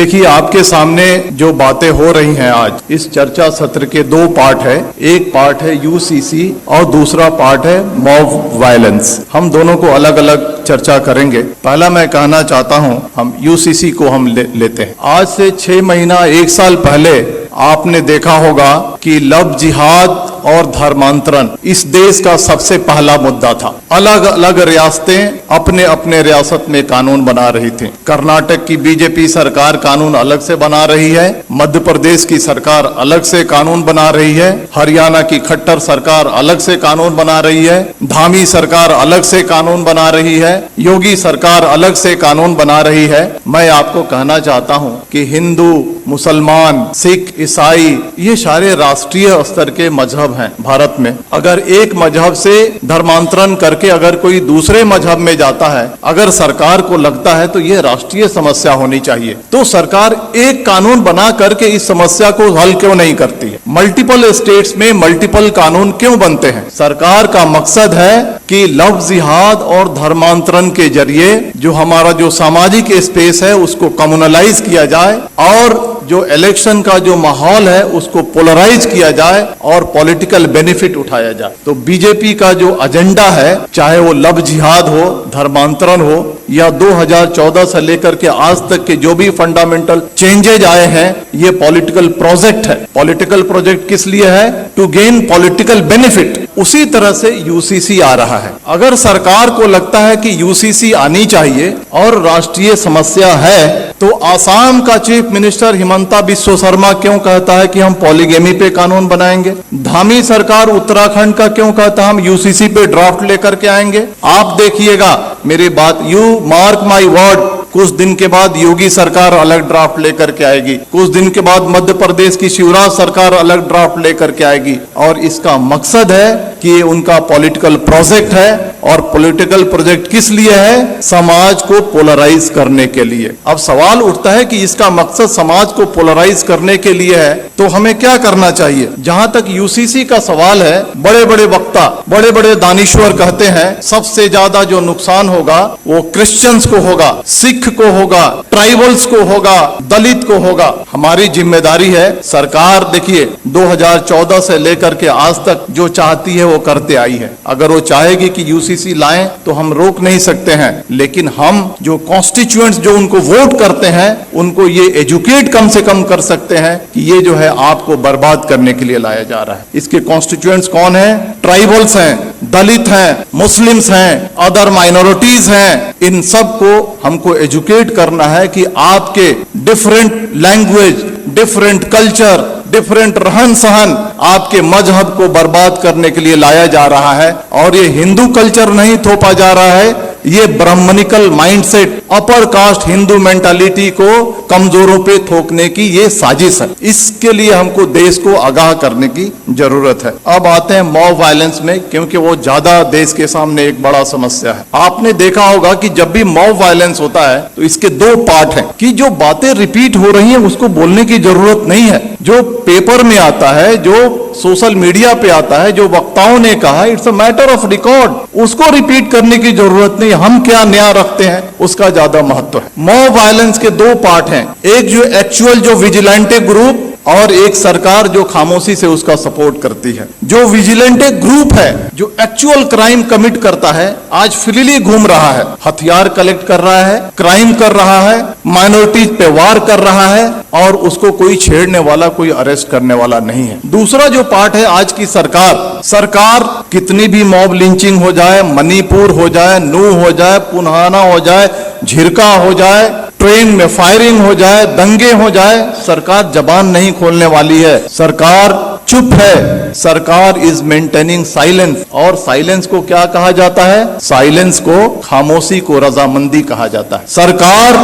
देखिए, आपके सामने जो बातें हो रही हैं आज, इस चर्चा सत्र के दो पार्ट है। एक पार्ट है यूसीसी और दूसरा पार्ट है मॉब वायलेंस। हम दोनों को अलग अलग चर्चा करेंगे। पहला मैं कहना चाहता हूं, हम यूसीसी को हम लेते हैं। आज से 6 महीना 1 साल पहले आपने देखा होगा कि लव जिहाद और धर्मांतरण इस देश का सबसे पहला मुद्दा था। अलग अलग रियासतें अपने अपने रियासत में कानून बना रही थी। कर्नाटक की बीजेपी सरकार कानून अलग से बना रही है, मध्य प्रदेश की सरकार अलग से कानून बना रही है, हरियाणा की खट्टर सरकार अलग से कानून बना रही है, धामी सरकार अलग से कानून बना रही है, योगी सरकार अलग से कानून बना रही है। मैं आपको कहना चाहता हूं कि हिंदू, मुसलमान, सिख, ईसाई ये सारे राष्ट्रीय स्तर के मजहब हैं भारत में। अगर एक मजहब से धर्मांतरण करके अगर कोई दूसरे मजहब में जाता है, अगर सरकार को लगता है तो ये राष्ट्रीय समस्या होनी चाहिए, तो सरकार एक कानून बना करके इस समस्या को हल क्यों नहीं करती है? मल्टीपल स्टेट्स में मल्टीपल कानून क्यों बनते हैं? सरकार का मकसद है कि लव जिहाद और धर्मांतरण के जरिए जो हमारा जो सामाजिक स्पेस है उसको कम्युनलाइज किया जाए और जो इलेक्शन का जो माहौल है उसको पोलराइज किया जाए और पॉलिटिकल बेनिफिट उठाया जाए। तो बीजेपी का जो एजेंडा है, चाहे वो लव जिहाद हो, धर्मांतरण हो या 2014 से लेकर के आज तक के जो भी फंडामेंटल चेंजेज आए हैं, ये पॉलिटिकल प्रोजेक्ट है। पॉलिटिकल प्रोजेक्ट किस लिए है? To gain political benefit. उसी तरह से यूसीसी आ रहा है। अगर सरकार को लगता है कि यूसीसी आनी चाहिए और राष्ट्रीय समस्या है, तो आसाम का चीफ मिनिस्टर हिमंता बिस्वा शर्मा क्यों कहता है कि हम पॉलीगेमी पे कानून बनाएंगे? धामी सरकार उत्तराखंड का क्यों कहता है हम यूसीसी पे ड्राफ्ट लेकर के आएंगे? आप देखिएगा मेरी बात, यू मार्क माई वर्ड, कुछ दिन के बाद योगी सरकार अलग ड्राफ्ट लेकर के आएगी, कुछ दिन के बाद मध्य प्रदेश की शिवराज सरकार अलग ड्राफ्ट लेकर के आएगी। और इसका मकसद है कि ये उनका पॉलिटिकल प्रोजेक्ट है। और पॉलिटिकल प्रोजेक्ट किस लिए है? समाज को पोलराइज करने के लिए। अब सवाल उठता है कि इसका मकसद समाज को पोलराइज करने के लिए है, तो हमें क्या करना चाहिए? जहां तक यूसीसी का सवाल है, बड़े बड़े वक्ता, बड़े बड़े दानिश्वर कहते हैं सबसे ज्यादा जो नुकसान होगा वो क्रिश्चियंस को होगा, सिख को होगा, ट्राइबल्स को होगा, दलित को होगा। हमारी जिम्मेदारी है, सरकार देखिए 2014 से लेकर के आज तक जो चाहती है वो करते आई है। अगर वो चाहेगी कि यूसीसी लाएं तो हम रोक नहीं सकते हैं, लेकिन हम जो कॉन्स्टिट्यूएंट्स जो उनको वोट करते हैं उनको ये एजुकेट कम से कम कर सकते हैं कि ये जो है आपको बर्बाद करने के लिए लाया जा रहा है। इसके कॉन्स्टिट्यूएंट्स कौन है? ट्राइबल्स हैं, दलित हैं, मुस्लिम्स हैं, अदर माइनॉरिटीज हैं। इन सब को हमको एजुकेट करना है कि आपके different language, different culture, different रहन सहन आपके मजहब को बर्बाद करने के लिए लाया जा रहा है। और ये हिंदू कल्चर नहीं थोपा जा रहा है, ये brahminical mindset, upper caste Hindu mentality को कमजोरों पे थोकने की ये साजिश है। इसके लिए हमको देश को आगाह करने की जरूरत है। अब आते हैं मॉब वायलेंस में, क्योंकि वो ज्यादा देश के सामने एक बड़ा समस्या है। आपने देखा होगा कि जब भी मॉब वायलेंस होता है तो इसके दो पार्ट हैं कि जो बातें रिपीट हो रही हैं उसको बोलने की जरूरत नहीं है। जो पेपर में आता है, जो सोशल मीडिया पे आता है, जो वक्ताओं ने कहा, it's a matter of record, उसको रिपीट करने की जरूरत नहीं। हम क्या नया रखते हैं उसका ज्यादा महत्व है। मॉब वायलेंस के दो पार्ट हैं, एक जो एक्चुअल जो विजिलेंटे ग्रुप और एक सरकार जो खामोशी से उसका सपोर्ट करती है। जो विजिलेंटे ग्रुप है, जो एक्चुअल क्राइम कमिट करता है, आज फ्रीली घूम रहा है, हथियार कलेक्ट कर रहा है, क्राइम कर रहा है, माइनॉरिटीज पे वार कर रहा है और उसको कोई छेड़ने वाला, कोई अरेस्ट करने वाला नहीं है। दूसरा जो पार्ट है आज की सरकार कितनी भी मॉब लिंचिंग हो जाए, मणिपुर हो जाए, नू हो जाए, पुनहाना हो जाए, झिरका हो जाए, ट्रेन में फायरिंग हो जाए, दंगे हो जाए, सरकार जबान नहीं खोलने वाली है। सरकार चुप है। सरकार इज मेंटेनिंग साइलेंस। और साइलेंस को क्या कहा जाता है? साइलेंस को, खामोशी को रजामंदी कहा जाता है। सरकार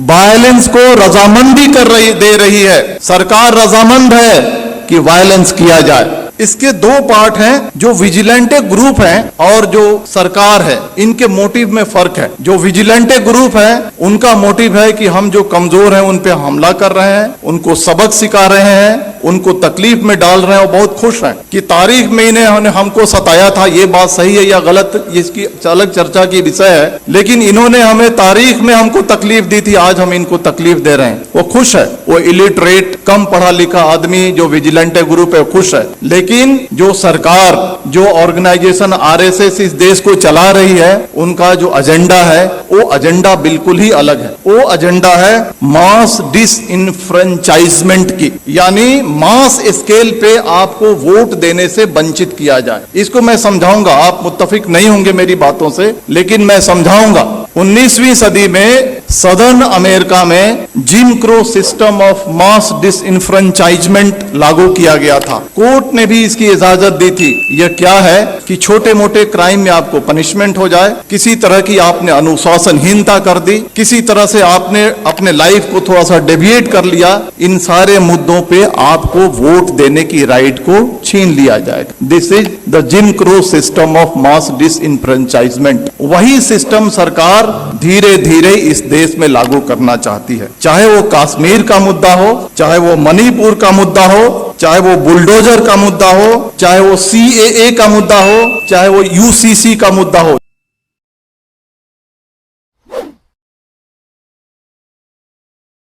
वायलेंस को रजामंदी दे रही है। सरकार रजामंद है कि वायलेंस किया जाए। इसके दो पार्ट हैं, जो विजिलेंटे ग्रुप हैं और जो सरकार है, इनके मोटिव में फर्क है। जो विजिलेंटे ग्रुप है उनका मोटिव है कि हम जो कमजोर हैं उन पे हमला कर रहे हैं, उनको सबक सिखा रहे हैं, उनको तकलीफ में डाल रहे हैं और बहुत खुश हैं कि तारीख में इन्हें हमको सताया था, ये बात सही है या गलत, इसकी अलग चर्चा की विषय है, लेकिन इन्होंने हमें तारीख में हमको तकलीफ दी थी, आज हम इनको तकलीफ दे रहे हैं। वो खुश है, वो इलिटरेट कम पढ़ा लिखा आदमी जो विजिलेंट ग्रुप है खुश है। लेकिन जो सरकार, जो ऑर्गेनाइजेशन आरएसएस इस देश को चला रही है, उनका जो एजेंडा है वो एजेंडा बिल्कुल ही अलग है। वो एजेंडा है मास डिसइनफ्रेंचाइजमेंट की, यानी मास स्केल पे आपको वोट देने से वंचित किया जाए। इसको मैं समझाऊंगा, आप मुत्तफिक नहीं होंगे मेरी बातों से, लेकिन मैं समझाऊंगा। 19वीं सदी में सदर्न अमेरिका में gym crow system of mass disenfranchisement लागू किया गया था। कोर्ट ने भी इसकी इजाजत दी थी। यह क्या है कि छोटे मोटे क्राइम में आपको पनिशमेंट हो जाए, किसी तरह की आपने अनुशासनहीनता कर दी, किसी तरह से आपने अपने लाइफ को थोड़ा सा डेविएट कर लिया, इन सारे मुद्दों पे आपको वोट देने की राइट को छीन लिया जाएगा। This is the gym crow system of mass disenfranchisement. वही सिस्टम सरकार धीरे धीरे इस देश में लागू करना चाहती है। चाहे वो कश्मीर का मुद्दा हो, चाहे वो मणिपुर का मुद्दा हो, चाहे वो बुलडोजर का मुद्दा हो, चाहे वो CAA का मुद्दा हो, चाहे वो UCC का मुद्दा हो।